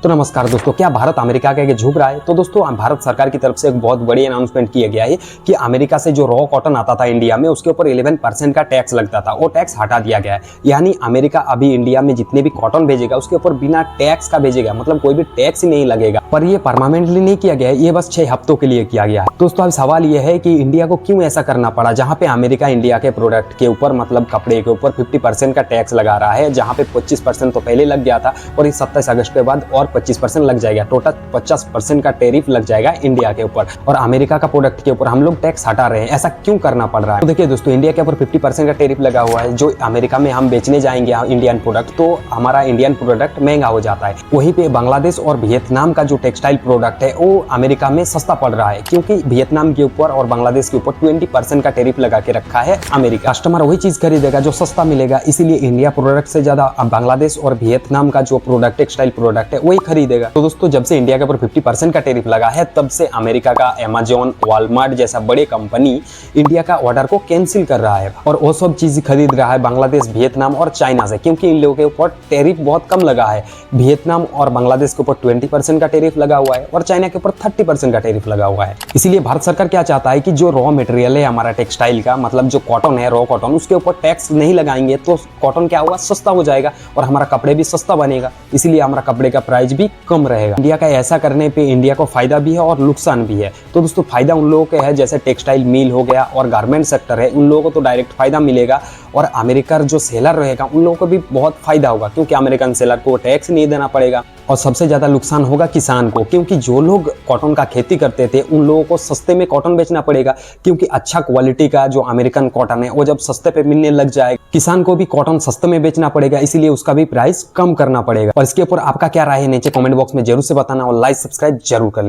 तो नमस्कार दोस्तों, क्या भारत अमेरिका के आगे झुक रहा है? तो दोस्तों भारत सरकार की तरफ से एक बहुत बड़ी अनाउंसमेंट किया गया है कि अमेरिका से जो रॉ कॉटन आता था इंडिया में, उसके ऊपर 11% का टैक्स लगता था, वो टैक्स हटा दिया गया है। यानी अमेरिका अभी इंडिया में जितने भी कॉटन भेजेगा उसके ऊपर बिना टैक्स का भेजेगा, मतलब कोई भी टैक्स ही नहीं लगेगा। पर ये परमानेंटली नहीं किया गया है, ये बस 6 हफ्तों के लिए किया गया है। दोस्तों अब सवाल ये है कि इंडिया को क्यों ऐसा करना पड़ा, जहां पे अमेरिका इंडिया के प्रोडक्ट के ऊपर, मतलब कपड़े के ऊपर 50% का टैक्स लगा रहा है, जहां पे 25% तो पहले लग गया था और इस 27 अगस्त के बाद और 25% लग जाएगा। टोटल 50% का टैरिफ लग जाएगा इंडिया के ऊपर, और अमेरिका का प्रोडक्ट के ऊपर हम लोग टैक्स हटा रहे हैं। ऐसा क्यों करना पड़ रहा है? तो देखिए दोस्तों, इंडिया के ऊपर 50% का टैरिफ लगा हुआ है। जो अमेरिका में हम बेचने जाएंगे इंडियन प्रोडक्ट, तो हमारा इंडियन प्रोडक्ट महंगा हो जाता है। वहीं पे बांग्लादेश और वियतनाम का जो टेक्सटाइल प्रोडक्ट है वो अमेरिका में सस्ता पड़ रहा है, क्योंकि वियतनाम के ऊपर और बांग्लादेश के ऊपर 20% का टैरिफ लगा के रखा है अमेरिका। कस्टमर वही चीज खरीदेगा जो सस्ता मिलेगा, इसीलिए इंडिया प्रोडक्ट से ज्यादा बांग्लादेश और वियतनाम का जो प्रोडक्ट टेक्सटाइल प्रोडक्ट है वही खरीदेगा। तो दोस्तों जब से इंडिया के ऊपर 50% का टैरिफ लगा है, तब से अमेरिका का अमेज़न, वॉलमार्ट जैसा बड़े कंपनी इंडिया का ऑर्डर को कैंसिल कर रहा है और वो सब चीज खरीद रहा है बांग्लादेश, वियतनाम और चाइना से, क्योंकि इन लोगों के ऊपर टैरिफ बहुत कम लगा है। वियतनाम और बांग्लादेश के ऊपर 20% का टैरिफ लगा हुआ है और चाइना के ऊपर 30% का टैरिफ लगा हुआ है। इसीलिए भारत सरकार क्या चाहता है कि जो रॉ मटेरियल है हमारा टेक्सटाइल का, मतलब जो कॉटन है, रॉ कॉटन, उसके ऊपर टैक्स नहीं लगाएंगे तो कॉटन क्या होगा, सस्ता हो जाएगा और हमारा कपड़े भी सस्ता बनेगा, इसीलिए हमारा कपड़े का प्राइस भी कम रहेगा। इंडिया का ऐसा करने पे इंडिया को फायदा भी है और नुकसान भी है। तो दोस्तों फायदा उन लोगों के है जैसे टेक्सटाइल मिल हो गया और गारमेंट सेक्टर है, उन लोगों को तो डायरेक्ट फायदा मिलेगा, और अमेरिका जो सेलर रहेगा उन लोगों को भी बहुत फायदा होगा, क्योंकि अमेरिकन सेलर को टैक्स नहीं देना पड़ेगा। और सबसे ज्यादा नुकसान होगा किसान को, क्योंकि जो लोग कॉटन का खेती करते थे उन लोगों को सस्ते में कॉटन बेचना पड़ेगा, क्योंकि अच्छा क्वालिटी का जो अमेरिकन कॉटन है वो जब सस्ते पे मिलने लग जाएगा, किसान को भी कॉटन सस्ते में बेचना पड़ेगा, इसीलिए उसका भी प्राइस कम करना पड़ेगा। और इसके ऊपर आपका क्या राय है नीचे कमेंट बॉक्स में जरूर से बताना और लाइक सब्सक्राइब जरूर कर लेना।